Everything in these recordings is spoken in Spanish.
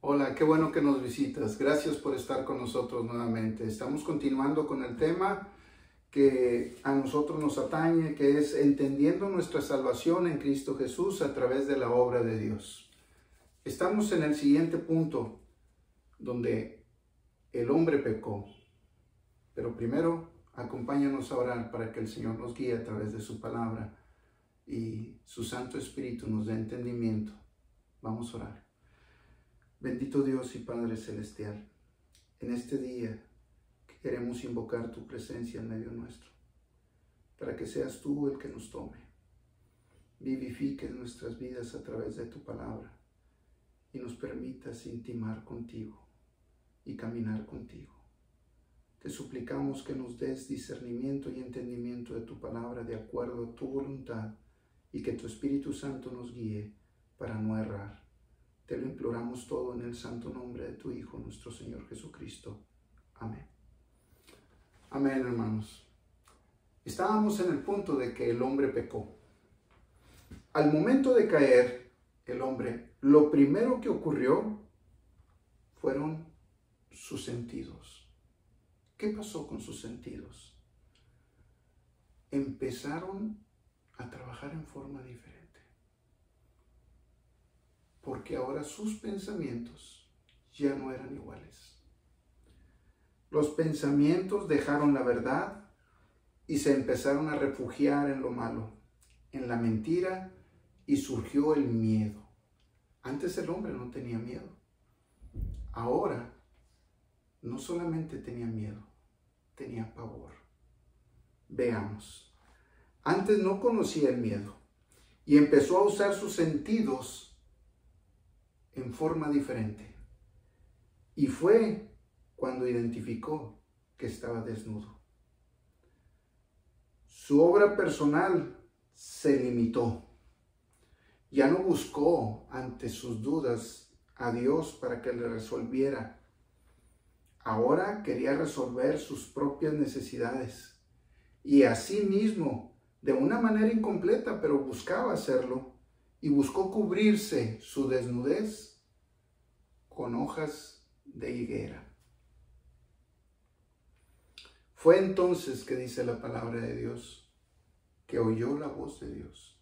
Hola, qué bueno que nos visitas. Gracias por estar con nosotros nuevamente. Estamos continuando con el tema que a nosotros nos atañe, que es entendiendo nuestra salvación en Cristo Jesús a través de la obra de Dios. Estamos en el siguiente punto, donde el hombre pecó. Pero primero, acompáñanos a orar para que el Señor nos guíe a través de su palabra y su Santo Espíritu nos dé entendimiento. Vamos a orar. Bendito Dios y Padre Celestial, en este día queremos invocar tu presencia en medio nuestro, para que seas tú el que nos tome, vivifiques nuestras vidas a través de tu palabra y nos permitas intimar contigo y caminar contigo. Te suplicamos que nos des discernimiento y entendimiento de tu palabra de acuerdo a tu voluntad y que tu Espíritu Santo nos guíe para no errar. Te lo imploramos todo en el santo nombre de tu Hijo, nuestro Señor Jesucristo. Amén. Amén, hermanos. Estábamos en el punto de que el hombre pecó. Al momento de caer el hombre, lo primero que ocurrió fueron sus sentidos. ¿Qué pasó con sus sentidos? Empezaron a trabajar en forma diferente. Porque ahora sus pensamientos ya no eran iguales. Los pensamientos dejaron la verdad y se empezaron a refugiar en lo malo, en la mentira, y surgió el miedo. Antes el hombre no tenía miedo. Ahora no solamente tenía miedo, tenía pavor. Veamos. Antes no conocía el miedo y empezó a usar sus sentidos en forma diferente. Y fue cuando identificó que estaba desnudo. Su obra personal se limitó. Ya no buscó ante sus dudas a Dios para que le resolviera. Ahora quería resolver sus propias necesidades. Y así mismo, de una manera incompleta, pero buscaba hacerlo, y buscó cubrirse su desnudez con hojas de higuera. Fue entonces que dice la palabra de Dios, que oyó la voz de Dios.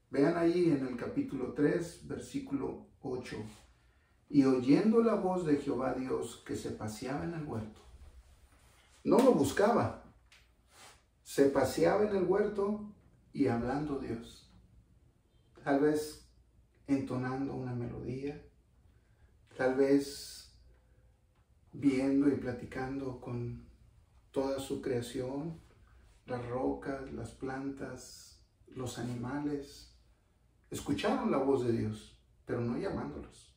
Vean ahí en el capítulo 3, versículo 8. Y oyendo la voz de Jehová Dios que se paseaba en el huerto. No lo buscaba. Se paseaba en el huerto y hablando Dios. Tal vez entonando una melodía, tal vez viendo y platicando con toda su creación, las rocas, las plantas, los animales. Escucharon la voz de Dios, pero no llamándolos.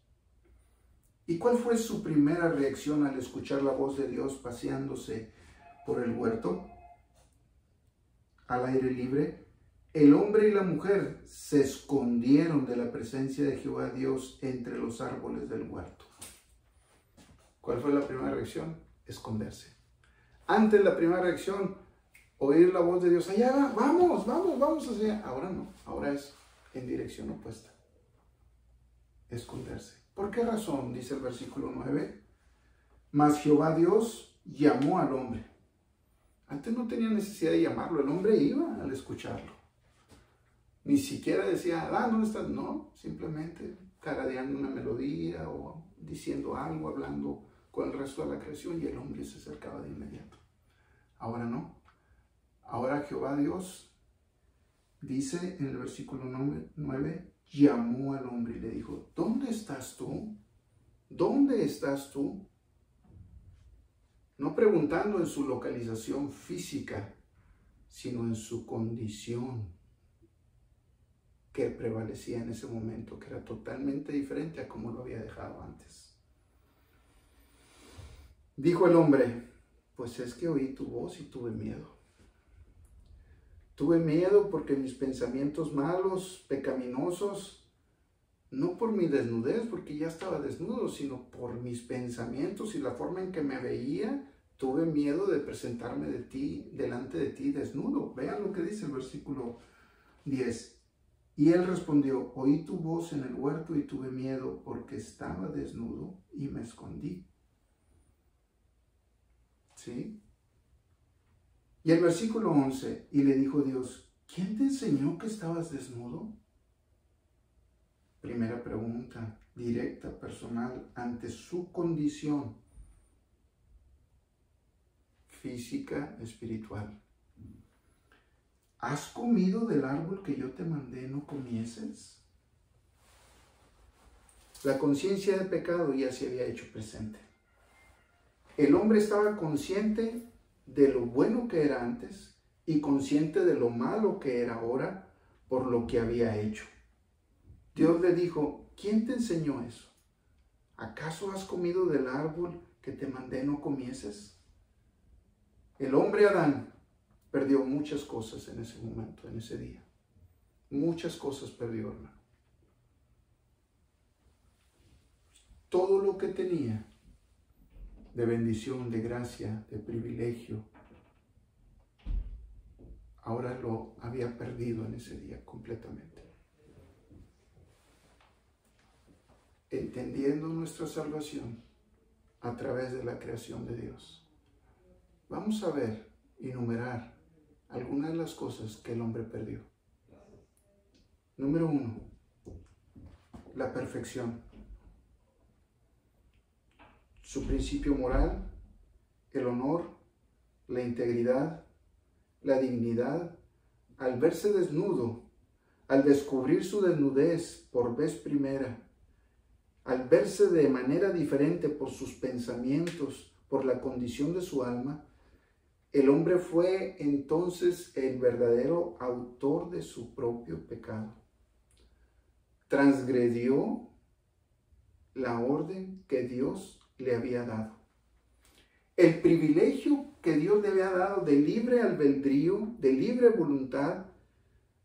¿Y cuál fue su primera reacción al escuchar la voz de Dios paseándose por el huerto? Al aire libre. El hombre y la mujer se escondieron de la presencia de Jehová Dios entre los árboles del huerto. ¿Cuál fue la primera reacción? Esconderse. Antes la primera reacción, oír la voz de Dios. Allá, vamos hacia allá. Ahora no, ahora es en dirección opuesta. Esconderse. ¿Por qué razón? Dice el versículo 9. Mas Jehová Dios llamó al hombre. Antes no tenía necesidad de llamarlo, el hombre iba al escucharlo. Ni siquiera decía, ¿dónde estás? No, simplemente tarareando una melodía o diciendo algo, hablando con el resto de la creación, y el hombre se acercaba de inmediato. Ahora no. Ahora Jehová Dios dice en el versículo 9, llamó al hombre y le dijo, ¿dónde estás tú? ¿Dónde estás tú? No preguntando en su localización física, sino en su condición que prevalecía en ese momento, que era totalmente diferente a como lo había dejado antes. Dijo el hombre, pues es que oí tu voz y tuve miedo. Tuve miedo porque mis pensamientos malos, pecaminosos, no por mi desnudez, porque ya estaba desnudo, sino por mis pensamientos y la forma en que me veía, tuve miedo de presentarme delante de ti desnudo. Vean lo que dice el versículo 10. Y él respondió, oí tu voz en el huerto y tuve miedo porque estaba desnudo y me escondí. ¿Sí? Y el versículo 11, y le dijo Dios, ¿quién te enseñó que estabas desnudo? Primera pregunta, directa, personal, ante su condición física, espiritual. ¿Has comido del árbol que yo te mandé no comieses? La conciencia de pecado ya se había hecho presente. El hombre estaba consciente de lo bueno que era antes y consciente de lo malo que era ahora por lo que había hecho. Dios le dijo, ¿quién te enseñó eso? ¿Acaso has comido del árbol que te mandé no comieses? El hombre Adán perdió muchas cosas en ese momento, en ese día. Muchas cosas perdió, hermano. Todo lo que tenía de bendición, de gracia, de privilegio, ahora lo había perdido en ese día completamente. Entendiendo nuestra salvación a través de la creación de Dios. Vamos a ver y enumerar algunas de las cosas que el hombre perdió. Número 1, la perfección. Su principio moral, el honor, la integridad, la dignidad, al verse desnudo, al descubrir su desnudez por vez primera, al verse de manera diferente por sus pensamientos, por la condición de su alma, el hombre fue entonces el verdadero autor de su propio pecado. Transgredió la orden que Dios le había dado. El privilegio que Dios le había dado de libre albedrío, de libre voluntad,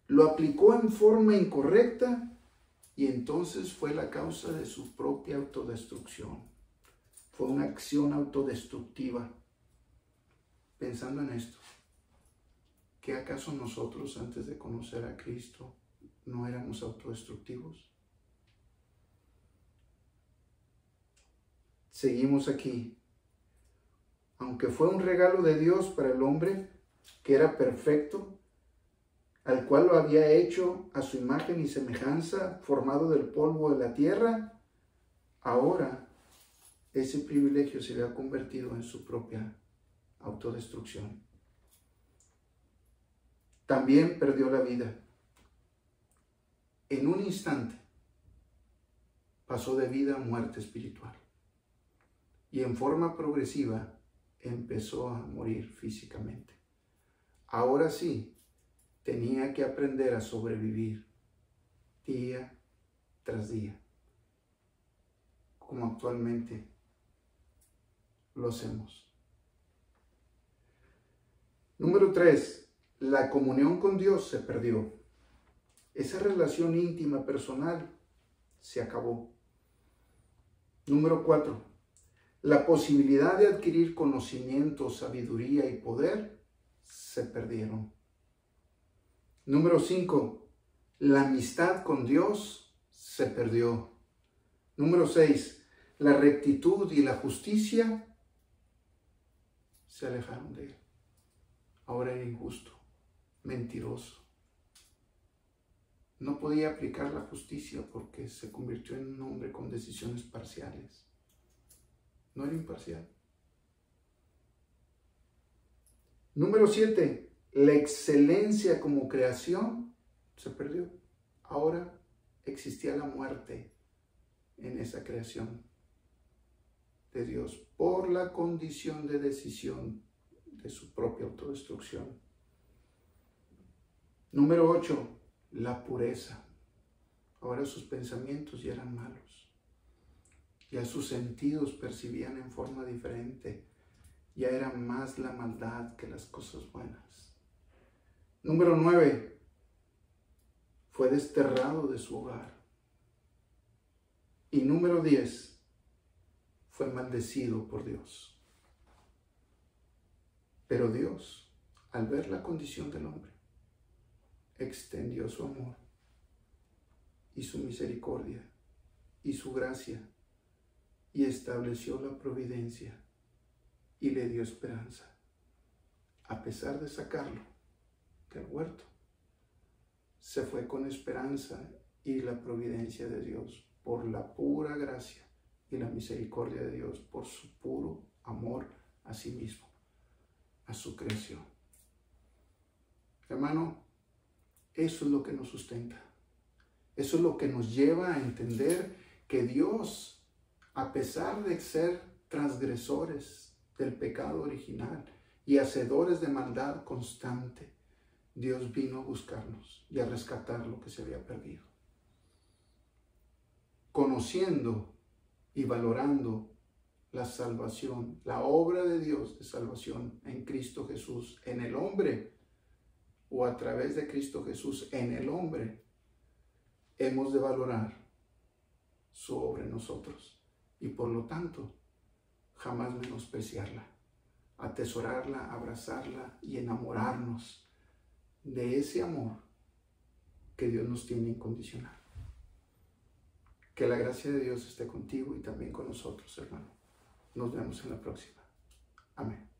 lo aplicó en forma incorrecta y entonces fue la causa de su propia autodestrucción. Fue una acción autodestructiva. Pensando en esto, ¿qué acaso nosotros antes de conocer a Cristo no éramos autodestructivos? Seguimos aquí. Aunque fue un regalo de Dios para el hombre, que era perfecto, al cual lo había hecho a su imagen y semejanza, formado del polvo de la tierra, ahora ese privilegio se había convertido en su propia autodestrucción. También perdió la vida. En un instante pasó de vida a muerte espiritual. Y en forma progresiva empezó a morir físicamente. Ahora sí, tenía que aprender a sobrevivir día tras día, como actualmente lo hacemos. Número 3, la comunión con Dios se perdió. Esa relación íntima, personal, se acabó. Número 4, la posibilidad de adquirir conocimiento, sabiduría y poder se perdieron. Número 5, la amistad con Dios se perdió. Número 6, la rectitud y la justicia se alejaron de él. Ahora era injusto, mentiroso. No podía aplicar la justicia porque se convirtió en un hombre con decisiones parciales. No era imparcial. Número 7, la excelencia como creación se perdió. Ahora existía la muerte en esa creación de Dios por la condición de decisión de su propia autodestrucción. Número 8, la pureza. Ahora sus pensamientos ya eran malos. Ya sus sentidos percibían en forma diferente. Ya era más la maldad que las cosas buenas. Número 9, fue desterrado de su hogar. Y número 10, fue maldecido por Dios. Pero Dios, al ver la condición del hombre, extendió su amor y su misericordia y su gracia, y estableció la providencia y le dio esperanza. A pesar de sacarlo del huerto, se fue con esperanza y la providencia de Dios, por la pura gracia y la misericordia de Dios, por su puro amor a sí mismo, a su creación. Hermano, eso es lo que nos sustenta. Eso es lo que nos lleva a entender que Dios, a pesar de ser transgresores del pecado original y hacedores de maldad constante, Dios vino a buscarnos y a rescatar lo que se había perdido. Conociendo y valorando la salvación, la obra de Dios de salvación en Cristo Jesús, en el hombre, o a través de Cristo Jesús en el hombre, hemos de valorar su obra en nosotros y por lo tanto jamás menospreciarla, atesorarla, abrazarla y enamorarnos de ese amor que Dios nos tiene incondicional. Que la gracia de Dios esté contigo y también con nosotros, hermano. Nos vemos en la próxima. Amén.